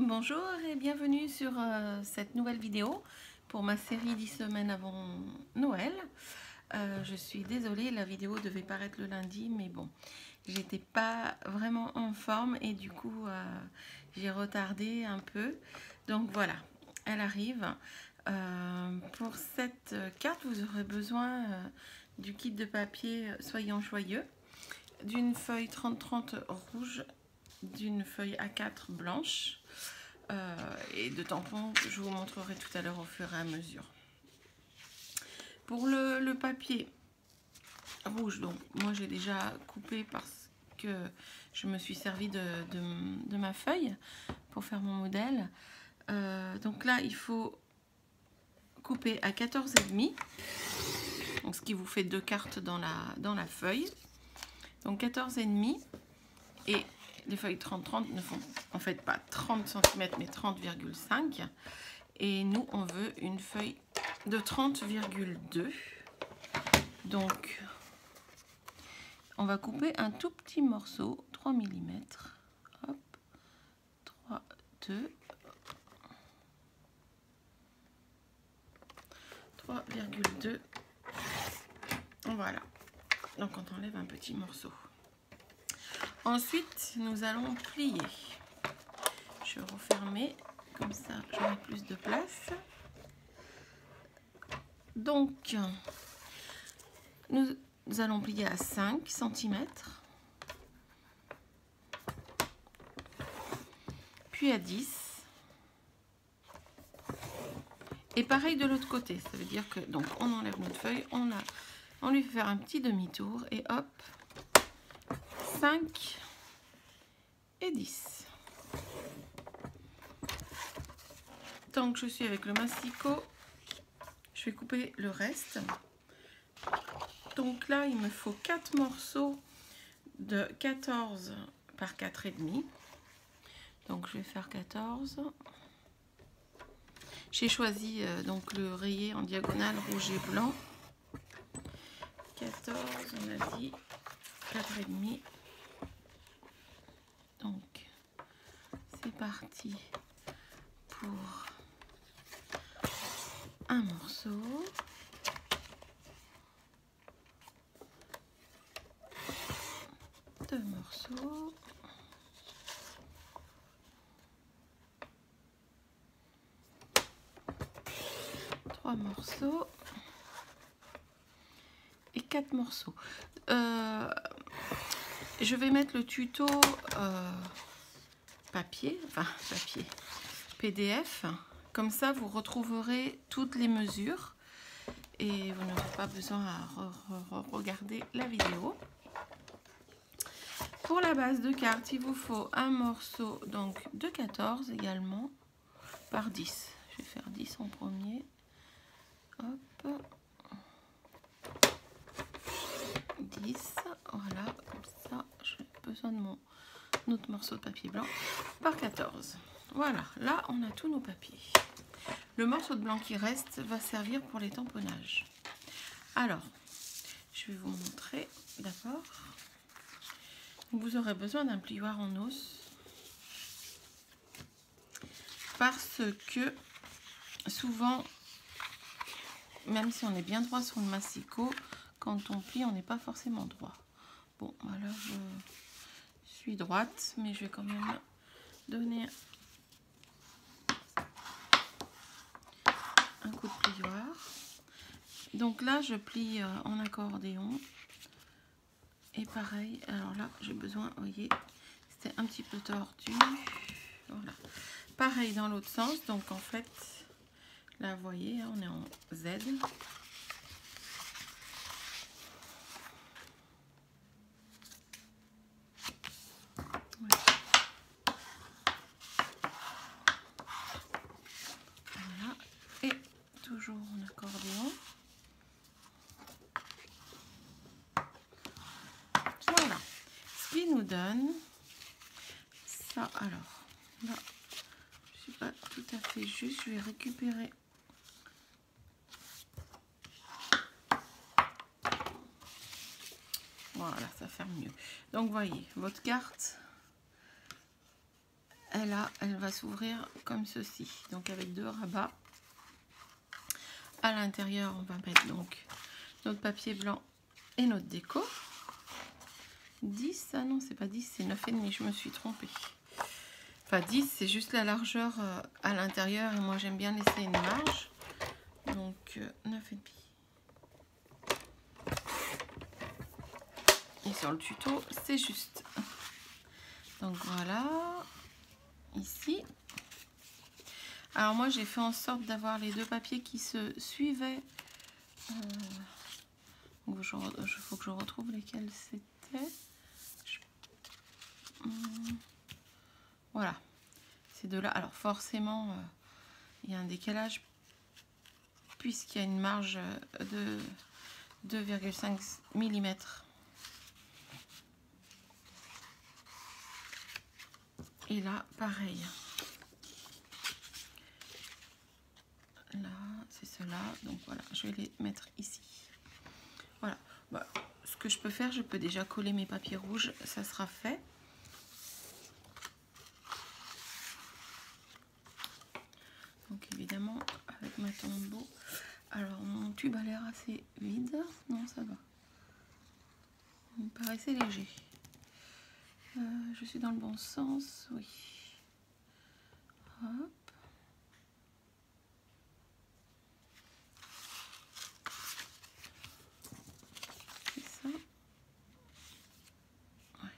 Bonjour et bienvenue sur cette nouvelle vidéo pour ma série 10 semaines avant Noël. Je suis désolée, la vidéo devait paraître le lundi, mais bon, j'étais pas vraiment en forme et du coup j'ai retardé un peu. Donc voilà, elle arrive. Pour cette carte, vous aurez besoin du kit de papier Soyons Joyeux, d'une feuille 30-30 rouge, d'une feuille A4 blanche et de tampons que je vous montrerai tout à l'heure au fur et à mesure. Pour le papier rouge, donc moi j'ai déjà coupé parce que je me suis servi de ma feuille pour faire mon modèle. Donc là il faut couper à 14,5, donc ce qui vous fait 2 cartes dans la feuille. Donc 14,5 et les feuilles 30-30 ne font en fait pas 30 cm mais 30,5. Et nous on veut une feuille de 30,2. Donc on va couper un tout petit morceau, 3 mm. Hop, 3, 2, 3,2. Voilà. Donc on enlève un petit morceau. Ensuite, nous allons plier. Je vais refermer, comme ça j'aurai plus de place. Donc, nous allons plier à 5 cm, puis à 10. Et pareil de l'autre côté, ça veut dire que donc on enlève notre feuille, on lui fait faire un petit demi-tour et hop, 5 et 10. Tant que je suis avec le masticot, je vais couper le reste. Donc là, il me faut 4 morceaux de 14 par 4,5. Donc je vais faire 14. J'ai choisi donc le rayé en diagonale rouge et blanc. 14, on a dit 4,5. Donc c'est parti pour un morceau. Deux morceaux. Trois morceaux. Et 4 morceaux. Je vais mettre le tuto papier, PDF. Comme ça, vous retrouverez toutes les mesures et vous n'aurez pas besoin à regarder la vidéo. Pour la base de carte, il vous faut un morceau donc de 14 également par 10. Je vais faire 10 en premier. Hop. 10, voilà, comme ça, j'ai besoin de mon autre morceau de papier blanc par 14. Voilà, là on a tous nos papiers. Le morceau de blanc qui reste va servir pour les tamponnages. Alors, je vais vous montrer d'abord. Vous aurez besoin d'un plioir en os parce que souvent, même si on est bien droit sur le masticot, quand on plie, on n'est pas forcément droit. Bon, voilà, je suis droite, mais je vais quand même donner un coup de plioir. Donc là, je plie en accordéon. Et pareil, alors là, j'ai besoin, vous voyez, c'était un petit peu tordu. Voilà. Pareil dans l'autre sens, donc en fait, là, vous voyez, on est en Z. Voilà. Et toujours en accordéon. Voilà. Ce qui nous donne ça. Alors, là, je suis pas tout à fait juste. Je vais récupérer. Voilà, ça fait mieux. Donc, voyez, votre carte, elle va s'ouvrir comme ceci, donc avec 2 rabats. À l'intérieur, on va mettre donc notre papier blanc et notre déco. 10, ah non, c'est pas 10, c'est 9,5, je me suis trompée. Enfin, 10, c'est juste la largeur à l'intérieur et moi j'aime bien laisser une marge. Donc, 9,5. Et sur le tuto, c'est juste. Donc voilà, ici. Alors moi j'ai fait en sorte d'avoir les 2 papiers qui se suivaient. Il faut que je retrouve lesquels c'était. Voilà, ces deux-là. Alors forcément, il y a un décalage puisqu'il y a une marge de 2,5 mm. Et là, pareil. Là, c'est cela. Donc voilà, je vais les mettre ici. Voilà. Bah, ce que je peux faire, je peux déjà coller mes papiers rouges. Ça sera fait. Donc évidemment, avec ma tombeau. Alors, mon tube a l'air assez vide. Non, ça va. Il me paraissait léger. Je suis dans le bon sens, oui. Hop. C'est ça. Ouais.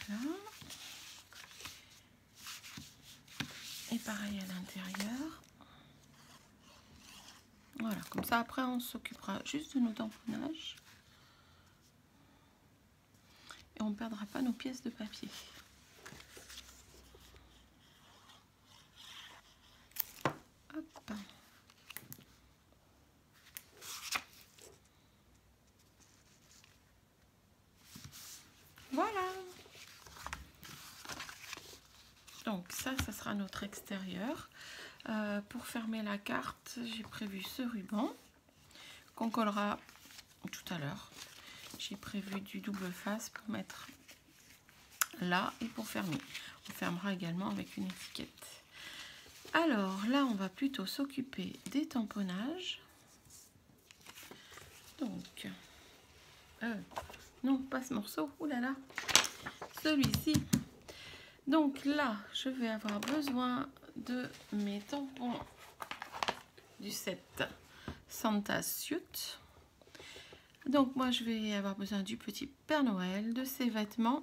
Voilà. Et pareil à l'intérieur. Voilà, comme ça après on s'occupera juste de nos tamponnages. Et on ne perdra pas nos pièces de papier. Hop. Voilà. Donc ça sera notre extérieur. Pour fermer la carte, j'ai prévu ce ruban qu'on collera tout à l'heure. J'ai prévu du double face pour mettre là et pour fermer. On fermera également avec une étiquette. Alors là, on va plutôt s'occuper des tamponnages. Donc, non, pas ce morceau. Ouh là là, celui-ci. Donc là, je vais avoir besoin de mes tampons du set Santa Suit. Donc moi, je vais avoir besoin du petit Père Noël, de ses vêtements,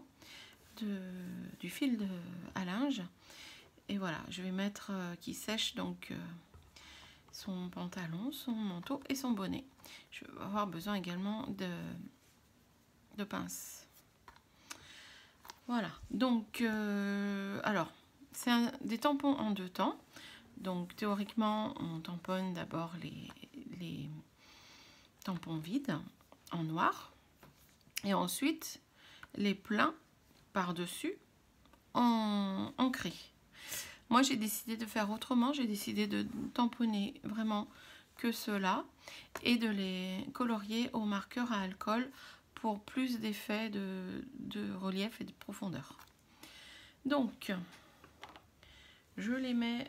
du fil à linge. Et voilà, je vais mettre qui sèche donc son pantalon, son manteau et son bonnet. Je vais avoir besoin également de pinces. Voilà, donc alors c'est des tampons en 2 temps. Donc théoriquement on tamponne d'abord les tampons vides en noir et ensuite les pleins par-dessus en gris. Moi j'ai décidé de faire autrement, j'ai décidé de tamponner vraiment que ceux-là et de les colorier au marqueur à alcool pour plus d'effet de relief et de profondeur. Donc, je les mets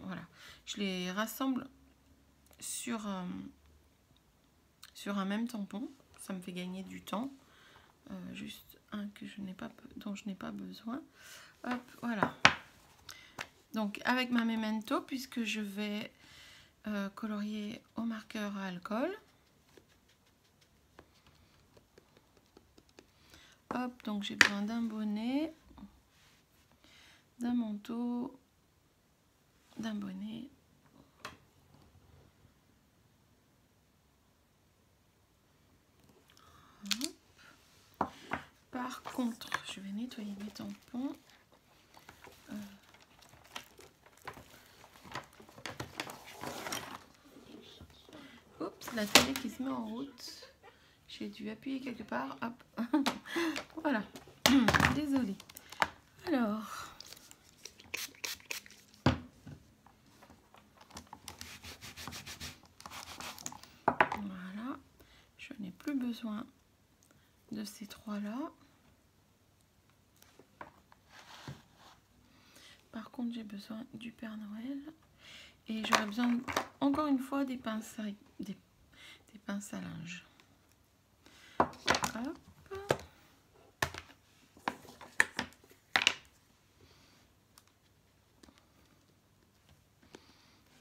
voilà, je les rassemble sur un même tampon, ça me fait gagner du temps, juste un dont je n'ai pas besoin. Hop, voilà. Donc, avec ma Memento, puisque je vais colorier au marqueur à alcool. Hop, donc j'ai besoin d'un bonnet, d'un manteau, d'un bonnet. Hop. Par contre, je vais nettoyer mes tampons. Oups, la télé qui se met en route. Je j'ai dû appuyer quelque part. Hop. Voilà. Désolée. Alors. Voilà. Je n'ai plus besoin de ces trois-là. Par contre, j'ai besoin du Père Noël. Et j'aurais besoin, encore une fois, des pinces à linge. Hop.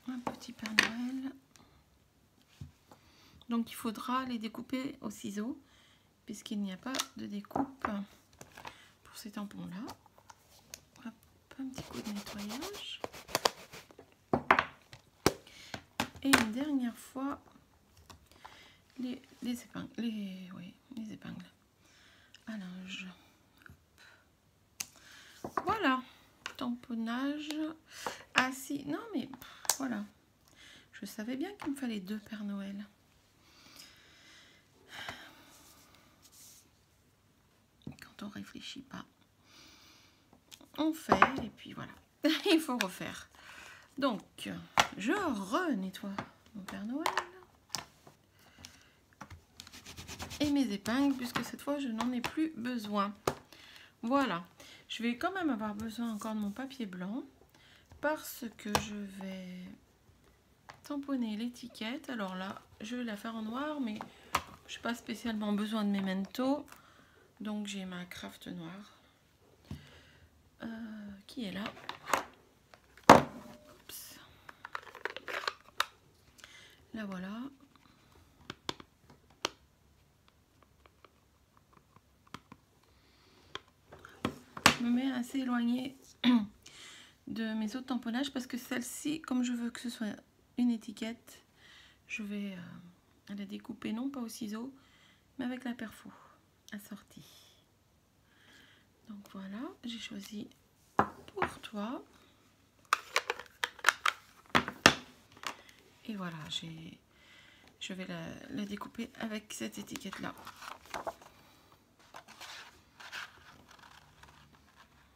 Un petit Père Noël. Donc il faudra les découper au ciseau, puisqu'il n'y a pas de découpe pour ces tampons-là. Un petit coup de nettoyage. Et une dernière fois, les épingles. Les épingles à linge. Voilà. Tamponnage. Ah si, non mais voilà. Je savais bien qu'il me fallait 2 Pères Noël. Quand on réfléchit pas, on fait et puis voilà. Il faut refaire. Donc, je renettoie mon Père Noël. Et mes épingles, puisque cette fois, je n'en ai plus besoin. Voilà. Je vais quand même avoir besoin encore de mon papier blanc, parce que je vais tamponner l'étiquette. Alors là, je vais la faire en noir, mais je n'ai pas spécialement besoin de Memento. Donc, j'ai ma craft noire qui est là. Oups. La voilà. Je me mets assez éloignée de mes autres tamponnages parce que celle-ci, comme je veux que ce soit une étiquette, je vais la découper non pas au ciseau, mais avec la perfo assortie. Donc voilà, j'ai choisi pour toi. Et voilà, je vais la découper avec cette étiquette-là.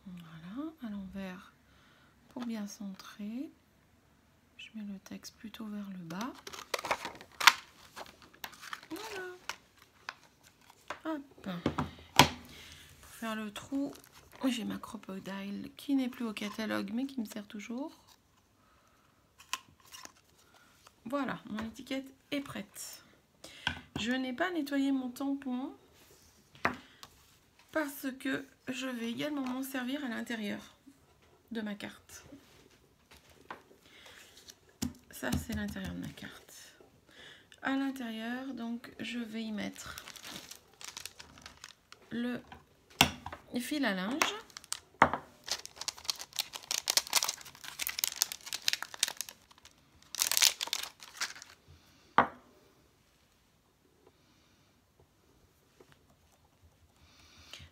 Voilà, à l'envers pour bien centrer. Je mets le texte plutôt vers le bas. Voilà. Hop. Pour faire le trou, j'ai ma Crop-A-Dile qui n'est plus au catalogue mais qui me sert toujours. Voilà, mon étiquette est prête. Je n'ai pas nettoyé mon tampon parce que je vais également m'en servir à l'intérieur de ma carte. Ça, c'est l'intérieur de ma carte. À l'intérieur, donc, je vais y mettre le fil à linge.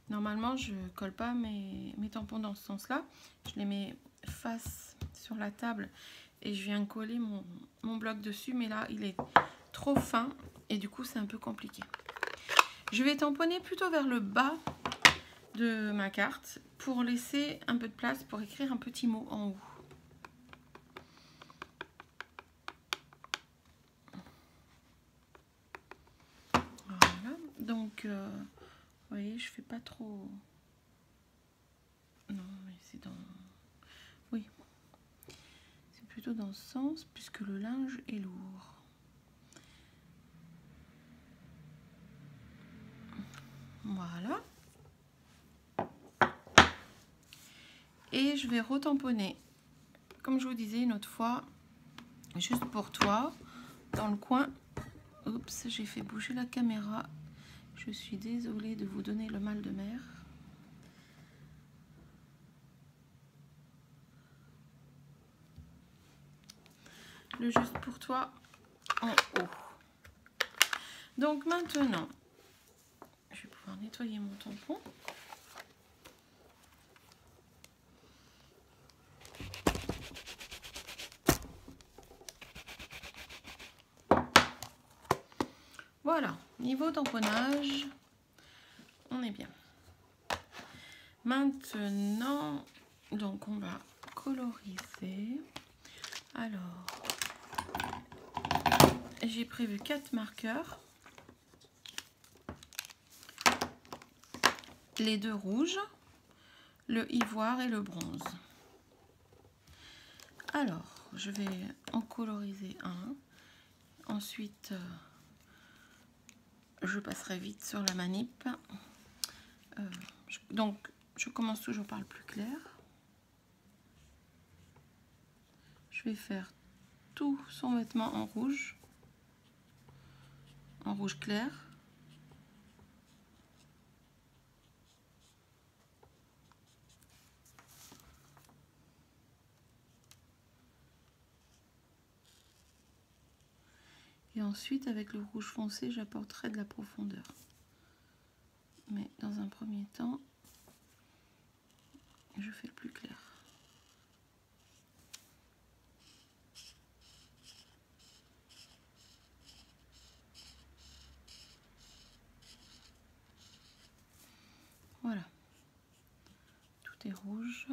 Normalement, je colle pas mes tampons dans ce sens-là. Je les mets face sur la table et je viens coller mon bloc dessus. Mais là, il est trop fin et du coup, c'est un peu compliqué. Je vais tamponner plutôt vers le bas de ma carte pour laisser un peu de place pour écrire un petit mot en haut. Voilà. Donc, vous voyez, je fais pas trop... Non, mais c'est dans... Oui. C'est plutôt dans ce sens, puisque le linge est lourd. Voilà. Et je vais retamponner, comme je vous disais une autre fois, juste pour toi, dans le coin. Oups, j'ai fait bouger la caméra. Je suis désolée de vous donner le mal de mer. Le juste pour toi en haut. Donc maintenant, je vais pouvoir nettoyer mon tampon. Voilà, niveau tamponnage, on est bien. Maintenant, donc on va coloriser. Alors, j'ai prévu 4 marqueurs. Les 2 rouges, le ivoire et le bronze. Alors, je vais en coloriser un. Ensuite, je passerai vite sur la manip. Donc, je commence toujours par le plus clair. Je vais faire tout son vêtement en rouge clair. Et ensuite, avec le rouge foncé, j'apporterai de la profondeur. Mais dans un premier temps, je fais le plus clair. Voilà. Tout est rouge.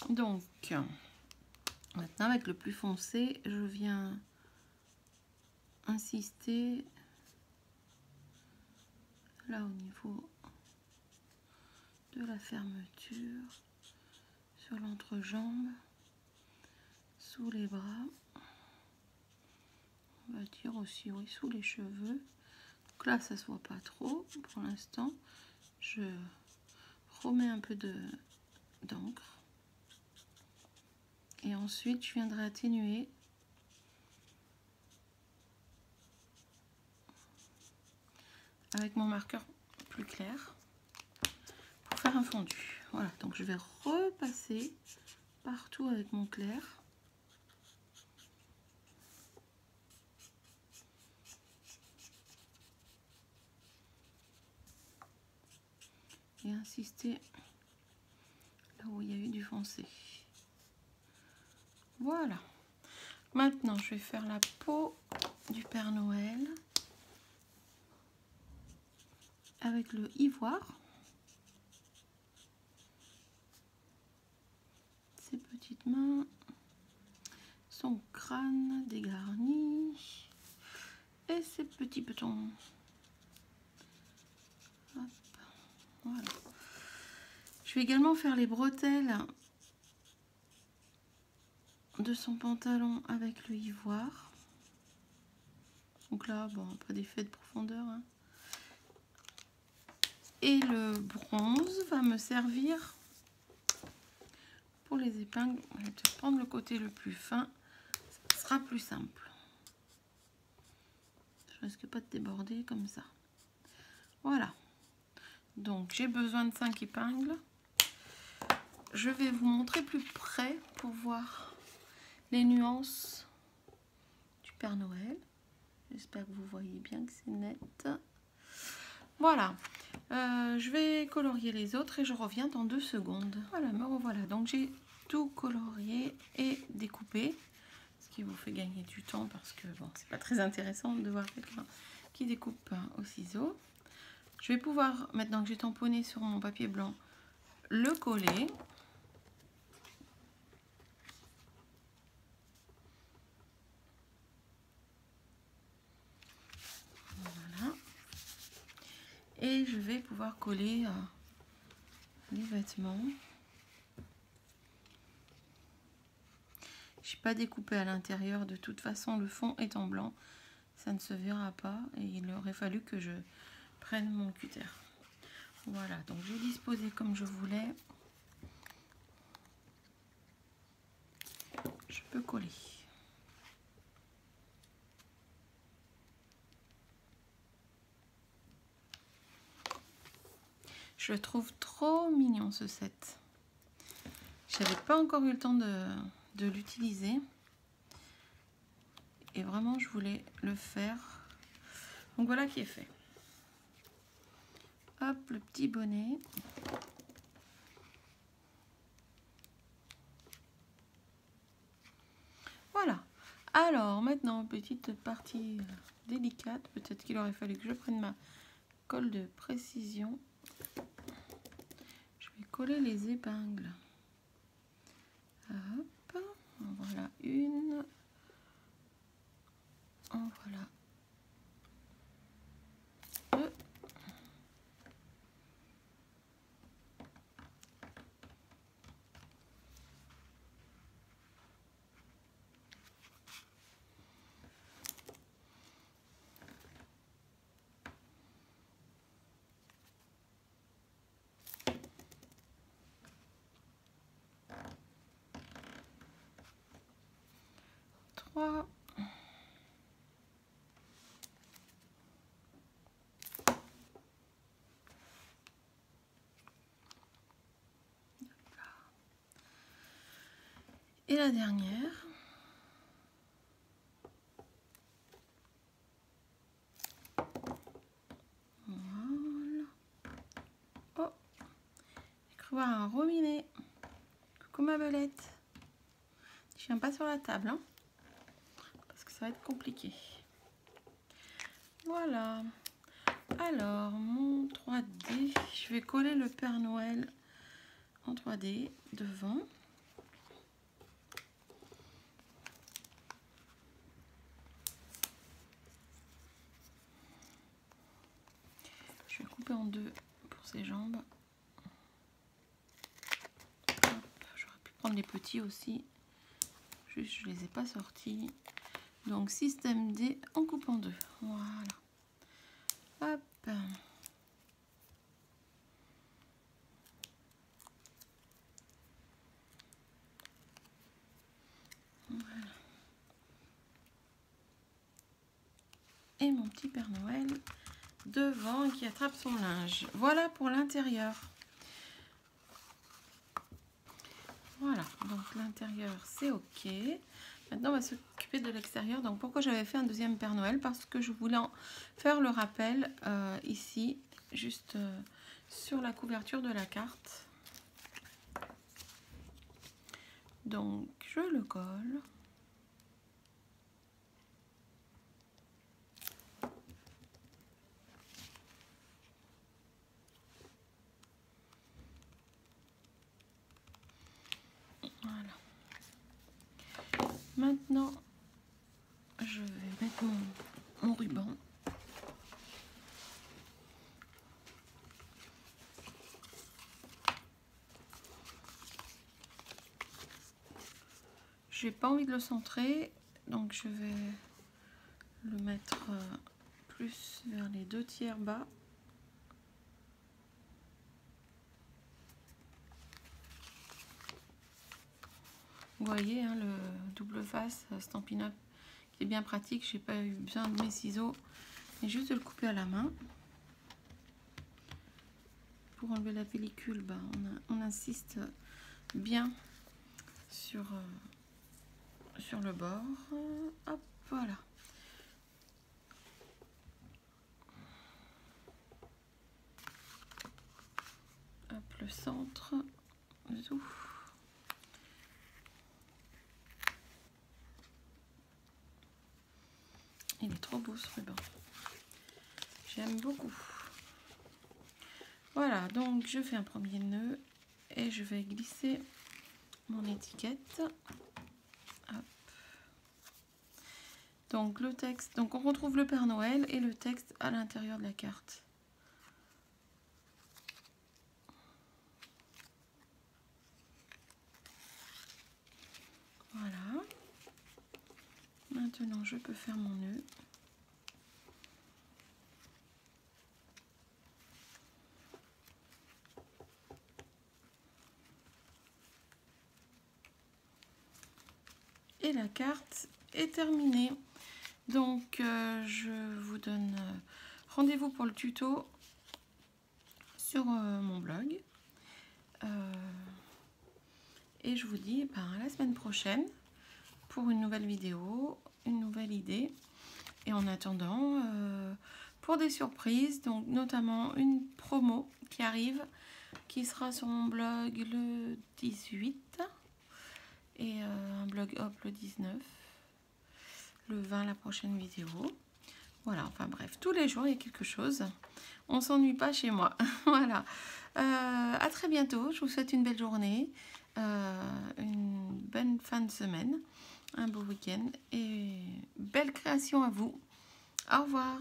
Donc, maintenant avec le plus foncé, je viens insister là au niveau de la fermeture, sur l'entrejambe, sous les bras, on va dire aussi oui, sous les cheveux. Donc là ça se voit pas trop pour l'instant. Je remets un peu d'encre et ensuite je viendrai atténuer avec mon marqueur plus clair pour faire un fondu. Voilà, donc je vais repasser partout avec mon clair. Et insister là où il y a eu du foncé. Voilà. Maintenant, je vais faire la peau du Père Noël avec le ivoire. Ses petites mains, son crâne dégarni et ses petits petons. Hop. Voilà. Je vais également faire les bretelles de son pantalon avec le ivoire. Donc là, bon, pas d'effet de profondeur, hein. Et le bronze va me servir pour les épingles. Je vais peut-être prendre le côté le plus fin, ce sera plus simple. Je risque pas de déborder comme ça. Voilà. Donc j'ai besoin de 5 épingles. Je vais vous montrer plus près pour voir les nuances du Père Noël. J'espère que vous voyez bien que c'est net. Voilà. Je vais colorier les autres et je reviens dans 2 secondes. Voilà, me revoilà. Donc j'ai tout colorié et découpé, ce qui vous fait gagner du temps parce que bon, c'est pas très intéressant de voir quelqu'un qui découpe au ciseau. Je vais pouvoir, maintenant que j'ai tamponné sur mon papier blanc, le coller. Voilà. Et je vais pouvoir coller les vêtements. Je n'ai pas découpé à l'intérieur, de toute façon le fond est en blanc, ça ne se verra pas et il aurait fallu que je prenne mon cutter. Voilà, donc j'ai disposé comme je voulais. Je peux coller. Je le trouve trop mignon ce set. Je n'avais pas encore eu le temps de l'utiliser. Et vraiment, je voulais le faire. Donc voilà qui est fait. Hop, le petit bonnet. Voilà. Alors maintenant, petite partie délicate, peut-être qu'il aurait fallu que je prenne ma colle de précision. Je vais coller les épingles. Hop, en voilà une, en voilà deux. Trois. Et la dernière. Voilà. Oh, j'ai cru voir un robinet. Coucou ma belette. Je viens pas sur la table, hein, parce que ça va être compliqué. Voilà. Alors, mon 3D, je vais coller le Père Noël en 3D devant. Je vais couper en deux pour ses jambes. J'aurais pu prendre les petits aussi. Juste, je les ai pas sortis. Donc, système D, on coupe en deux. Voilà. Hop. Voilà. Et mon petit Père Noël devant qui attrape son linge. Voilà pour l'intérieur. Voilà, donc l'intérieur c'est ok. Maintenant on va s'occuper de l'extérieur. Donc pourquoi j'avais fait un deuxième Père Noël? Parce que je voulais en faire le rappel ici, juste sur la couverture de la carte. Donc je le colle. Voilà. Maintenant, je vais mettre mon ruban. J'ai pas envie de le centrer, donc je vais le mettre plus vers les 2/3 bas. Vous voyez, hein, le double face Stampin' Up qui est bien pratique. J'ai pas eu besoin de mes ciseaux, mais juste de le couper à la main. Pour enlever la pellicule, bah, on insiste bien sur le bord. Hop, voilà. Hop, le centre. Zouf. Il est trop beau ce ruban. J'aime beaucoup. Voilà, donc je fais un premier nœud et je vais glisser mon étiquette. Hop. Donc le texte, donc on retrouve le Père Noël et le texte à l'intérieur de la carte. Voilà. Maintenant je peux faire mon nœud. Et la carte est terminée. Donc je vous donne rendez-vous pour le tuto sur mon blog. Et je vous dis à la semaine prochaine pour une nouvelle vidéo, une nouvelle idée. Et en attendant, pour des surprises, donc notamment une promo qui arrive, qui sera sur mon blog le 18 et un blog hop le 19. le 20 la prochaine vidéo. Voilà, enfin bref, tous les jours il y a quelque chose. On s'ennuie pas chez moi. Voilà. À très bientôt. Je vous souhaite une belle journée, une bonne fin de semaine, un beau week-end et belle création à vous. Au revoir.